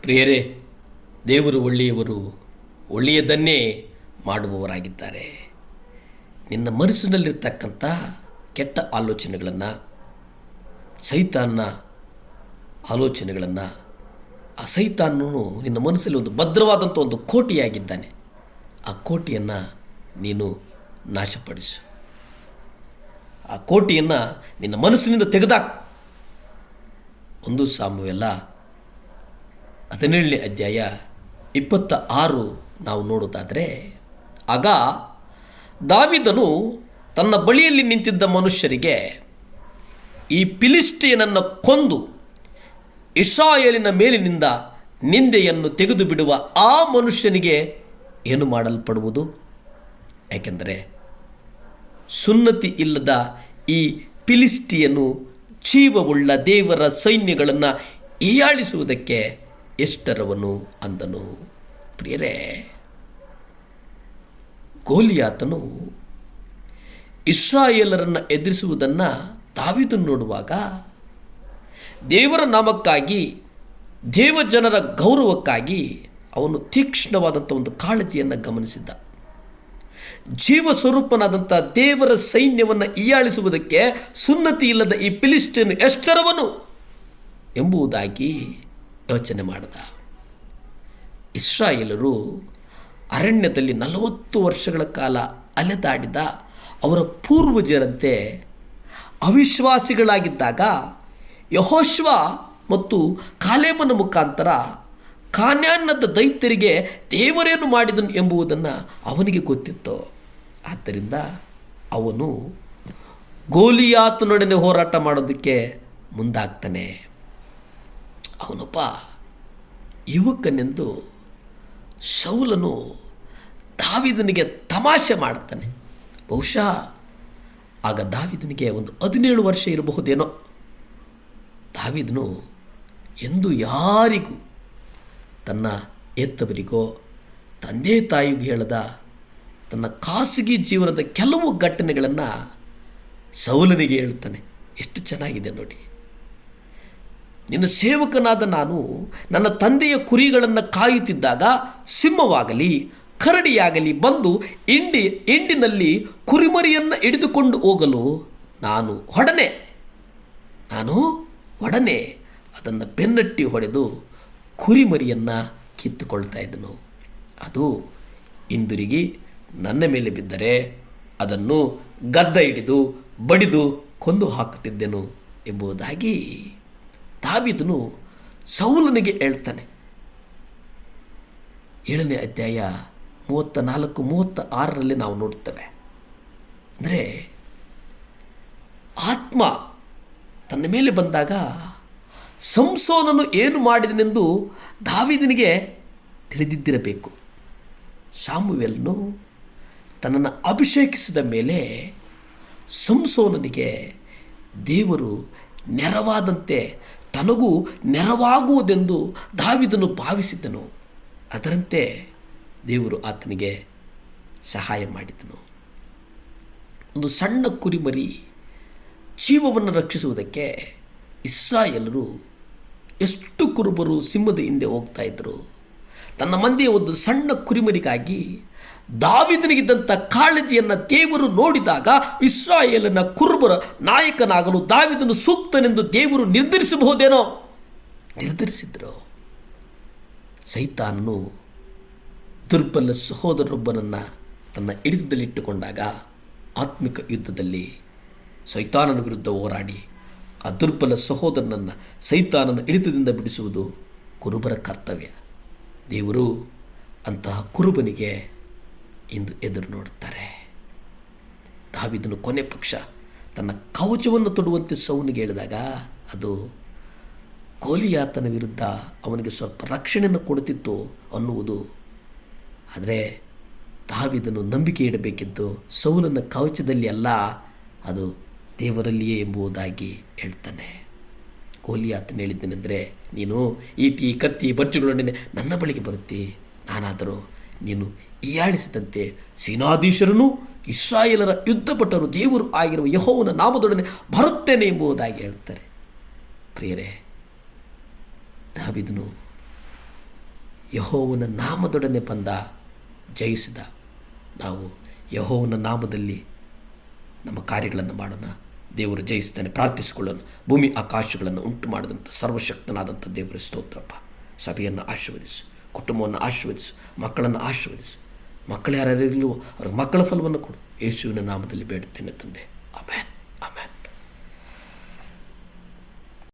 ಪ್ರಿಯರೇ, ದೇವರು ಒಳ್ಳೆಯವರು, ಒಳ್ಳೆಯದನ್ನೇ ಮಾಡುವವರಾಗಿದ್ದಾರೆ. ನಿನ್ನ ಮನಸ್ಸಿನಲ್ಲಿರ್ತಕ್ಕಂಥ ಕೆಟ್ಟ ಆಲೋಚನೆಗಳನ್ನು, ಸೈತಾನ್ನ ಆಲೋಚನೆಗಳನ್ನು, ಆ ಸೈತಾನನು ನಿನ್ನ ಮನಸ್ಸಲ್ಲಿ ಒಂದು ಭದ್ರವಾದಂಥ ಒಂದು ಕೋಟೆಯಾಗಿದ್ದಾನೆ. ಆ ಕೋಟೆಯನ್ನು ನೀನು ನಾಶಪಡಿಸು. ಆ ಕೋಟೆಯನ್ನು ನಿನ್ನ ಮನಸ್ಸಿನಿಂದ ತೆಗೆದಾಕು. 1 ಸಾಮುವೇಲ 17ನೇ ಅಧ್ಯಾಯ 26 ನಾವು ನೋಡೋದಾದರೆ, ಆಗ ದಾವೀದನು ತನ್ನ ಬಳಿಯಲ್ಲಿ ನಿಂತಿದ್ದ ಮನುಷ್ಯರಿಗೆ, ಈ ಫಿಲಿಷ್ಟಿಯನನ್ನು ಕೊಂದು ಇಸ್ರಾಯೇಲಿನ ಮೇಲಿನಿಂದ ನಿಂದೆಯನ್ನು ತೆಗೆದು ಬಿಡುವ ಆ ಮನುಷ್ಯನಿಗೆ ಏನು ಮಾಡಲ್ಪಡುವುದು? ಯಾಕೆಂದರೆ ಸುನ್ನತಿ ಇಲ್ಲದ ಈ ಫಿಲಿಷ್ಟಿಯನು ಜೀವವುಳ್ಳ ದೇವರ ಸೈನ್ಯಗಳನ್ನು ಹೀಯಾಳಿಸುವುದಕ್ಕೆ ಎಷ್ಟರವನು ಅಂದನು. ಪ್ರಿಯರೇ, ಗೋಲಿಯಾತನು ಇಸ್ರಾಯೇಲರನ್ನು ಎದುರಿಸುವುದನ್ನು ದಾವೀದನು ನೋಡುವಾಗ, ದೇವರ ನಾಮಕ್ಕಾಗಿ, ದೇವಜನರ ಗೌರವಕ್ಕಾಗಿ ಅವನು ತೀಕ್ಷ್ಣವಾದಂಥ ಒಂದು ಕಾಳಜಿಯನ್ನು ಗಮನಿಸಿದ್ದ. ಜೀವ ಸ್ವರೂಪನಾದಂಥ ದೇವರ ಸೈನ್ಯವನ್ನು ಹೀಯಾಳಿಸುವುದಕ್ಕೆ ಸುನ್ನತಿ ಇಲ್ಲದ ಈ ಫಿಲಿಷ್ಟಿಯನು ಎಷ್ಟರವನು ಎಂಬುದಾಗಿ ಯೋಚನೆ ಮಾಡಿದ. ಇಸ್ರಾಯೇಲರು ಅರಣ್ಯದಲ್ಲಿ 40 ವರ್ಷಗಳ ಕಾಲ ಅಲೆದಾಡಿದ ಅವರ ಪೂರ್ವಜರಂತೆ ಅವಿಶ್ವಾಸಿಗಳಾಗಿದ್ದಾಗ ಯೆಹೋಶುವ ಮತ್ತು ಕಾಲೇಬನ ಮುಖಾಂತರ ಕಾನಾನ್ಯದ ದೈತ್ಯರಿಗೆ ದೇವರೇನು ಮಾಡಿದನು ಎಂಬುದನ್ನು ಅವನಿಗೆ ಗೊತ್ತಿತ್ತು. ಆದ್ದರಿಂದ ಅವನು ಗೋಲಿಯಾತನೊಡನೆ ಹೋರಾಟ ಮಾಡೋದಕ್ಕೆ ಮುಂದಾಗ್ತಾನೆ. ಅವನೊಬ್ಬ ಯುವಕನೆಂದು ಶೌಲನು ದಾವೀದನಿಗೆ ತಮಾಷೆ ಮಾಡ್ತಾನೆ. ಬಹುಶಃ ಆಗ ದಾವೀದನಿಗೆ ಒಂದು 17 ವರ್ಷ ಇರಬಹುದೇನೋ. ದಾವೀದನು ಎಂದು ಯಾರಿಗೂ, ತನ್ನ ಎತ್ತವರಿಗೋ ತಂದೆ ತಾಯಿಗೂ ಹೇಳದ ತನ್ನ ಖಾಸಗಿ ಜೀವನದ ಕೆಲವು ಘಟನೆಗಳನ್ನು ಸೌಲನಿಗೆ ಹೇಳ್ತಾನೆ. ಎಷ್ಟು ಚೆನ್ನಾಗಿದೆ ನೋಡಿ. ನಿನ್ನ ಸೇವಕನಾದ ನಾನು ನನ್ನ ತಂದೆಯ ಕುರಿಗಳನ್ನು ಕಾಯುತ್ತಿದ್ದಾಗ ಸಿಂಹವಾಗಲಿ ಕರಡಿಯಾಗಲಿ ಬಂದು ಹಿಂಡಿನಲ್ಲಿ ಕುರಿಮರಿಯನ್ನು ಹಿಡಿದುಕೊಂಡು ಹೋಗಲು ನಾನು ಒಡನೆ ಅದನ್ನು ಬೆನ್ನಟ್ಟಿ ಹೊಡೆದು ಕುರಿಮರಿಯನ್ನು ಕಿತ್ತುಕೊಳ್ತಾ ಇದ್ದನು. ಅದು ಹಿಂದಿರುಗಿ ನನ್ನ ಮೇಲೆ ಬಿದ್ದರೆ ಅದನ್ನು ಗದ್ದ ಹಿಡಿದು ಬಡಿದು ಕೊಂದು ಹಾಕುತ್ತಿದ್ದೆನು ಎಂಬುದಾಗಿ ದಾವೀದನು ಸೌಲನಿಗೆ ಹೇಳ್ತಾನೆ. 7ನೇ ಅಧ್ಯಾಯ 34-36 ನಾವು ನೋಡ್ತೇವೆ. ಅಂದರೆ ಆತ್ಮ ತನ್ನ ಮೇಲೆ ಬಂದಾಗ ಸಂಸೋನನು ಏನು ಮಾಡಿದನೆಂದು ದಾವೀದನಿಗೆ ತಿಳಿದಿದ್ದಿರಬೇಕು. ಸಾಮುವೇಲನು ತನ್ನನ್ನು ಅಭಿಷೇಕಿಸಿದ ಮೇಲೆ ಸಂಸೋನನಿಗೆ ದೇವರು ನೆರವಾದಂತೆ ತನಗೂ ನೆರವಾಗುವುದೆಂದು ದಾವೀದನು ಭಾವಿಸಿದ್ದನು. ಅದರಂತೆ ದೇವರು ಆತನಿಗೆ ಸಹಾಯ ಮಾಡಿದನು. ಒಂದು ಸಣ್ಣ ಕುರಿಮರಿ ಜೀವವನ್ನು ರಕ್ಷಿಸುವುದಕ್ಕೆ ಇಸ್ರಾಯೇಲರು ಎಷ್ಟು ಕುರುಬರು ಸಿಂಹದ ಹಿಂದೆ ಹೋಗ್ತಾ ಇದ್ದರು. ತನ್ನ ಮಂದಿಯ ಒಂದು ಸಣ್ಣ ಕುರಿಮರಿಗಾಗಿ ದಾವೀದನಿಗಿದ್ದಂಥ ಕಾಳಜಿಯನ್ನು ದೇವರು ನೋಡಿದಾಗ ಇಸ್ರಾಯೇಲನ ಕುರುಬರ ನಾಯಕನಾಗಲು ದಾವೀದನು ಸೂಕ್ತನೆಂದು ದೇವರು ನಿರ್ಧರಿಸಬಹುದೇನೋ. ನಿರ್ಧರಿಸಿದ್ರು. ಸೈತಾನನು ದುರ್ಬಲ ಸಹೋದರೊಬ್ಬನನ್ನು ತನ್ನ ಹಿಡಿತದಲ್ಲಿಟ್ಟುಕೊಂಡಾಗ ಆತ್ಮಿಕ ಯುದ್ಧದಲ್ಲಿ ಸೈತಾನನ ವಿರುದ್ಧ ಹೋರಾಡಿ ಆ ದುರ್ಬಲ ಸಹೋದರನನ್ನು ಸೈತಾನನ ಹಿಡಿತದಿಂದ ಬಿಡಿಸುವುದು ಕುರುಬರ ಕರ್ತವ್ಯ. ದೇವರು ಅಂತಹ ಕುರುಬನಿಗೆ ಇಂದು ಎದುರು ನೋಡುತ್ತಾರೆ. ದಾವೀದನು ಕೊನೆ ಪಕ್ಷ ತನ್ನ ಕವಚವನ್ನು ತೊಡುವಂತೆ ಸೌಲನಿಗೆ ಹೇಳಿದಾಗ ಅದು ಗೋಲಿಯಾತನ ವಿರುದ್ಧ ಅವನಿಗೆ ಸ್ವಲ್ಪ ರಕ್ಷಣೆಯನ್ನು ಕೊಡುತ್ತಿತ್ತು ಅನ್ನುವುದು. ಆದರೆ ದಾವೀದನು ನಂಬಿಕೆ ಇಡಬೇಕಿದ್ದು ಸೌಲನ ಕವಚದಲ್ಲಿ ಅಲ್ಲ, ಅದು ದೇವರಲ್ಲಿಯೇ ಎಂಬುದಾಗಿ ಹೇಳ್ತಾನೆ. ಗೋಲಿಯಾತನು ಹೇಳಿದ್ದೇನೆಂದರೆ, ನೀನು ಈಟಿ ಕತ್ತಿ ಬರ್ಜುಗಳೊಡನೆ ನನ್ನ ಬಳಿಗೆ ಬರುತ್ತಿ, ನಾನಾದರೂ ನೀನು ಹೀಯಾಳಿಸಿದಂತೆ ಸೇನಾಧೀಶರನ್ನು ಇಸ್ರಾಯೇಲರ ಯುದ್ಧಪಟ್ಟರು ದೇವರು ಆಗಿರುವ ಯೆಹೋವನ ನಾಮದೊಡನೆ ಬರುತ್ತೇನೆ ಎಂಬುದಾಗಿ ಹೇಳ್ತಾರೆ. ಪ್ರಿಯರೇ, ದಾವೀದನು ಯೆಹೋವನ ನಾಮದೊಡನೆ ಬಂದ, ಜಯಿಸಿದ. ನಾವು ಯೆಹೋವನ ನಾಮದಲ್ಲಿ ನಮ್ಮ ಕಾರ್ಯಗಳನ್ನು ಮಾಡೋಣ. ದೇವರು ಜಯಿಸ್ತಾನೆ. ಪ್ರಾರ್ಥಿಸಿಕೊಳ್ಳೋಣ. ಭೂಮಿ ಆಕಾಶಗಳನ್ನು ಉಂಟು ಮಾಡಿದಂಥ ಸರ್ವಶಕ್ತನಾದಂಥ ದೇವರ ಸ್ತೋತ್ರಪ್ಪ. ಸಭೆಯನ್ನು ಆಶೀರ್ವದಿಸು, ಕುಟುಂಬವನ್ನು ಆಶೀರ್ವದಿಸು, ಮಕ್ಕಳನ್ನು ಆಶೀರ್ವದಿಸು. ಮಕ್ಕಳು ಯಾರ್ಯಾರಿಗಲೂ ಅವ್ರಿಗೆ ಮಕ್ಕಳ ಫಲವನ್ನು ಕೊಡು. ಯೇಸುವಿನ ನಾಮದಲ್ಲಿ ಬೇಡುತ್ತೇನೆ ತಂದೆ, ಆಮೆನ್.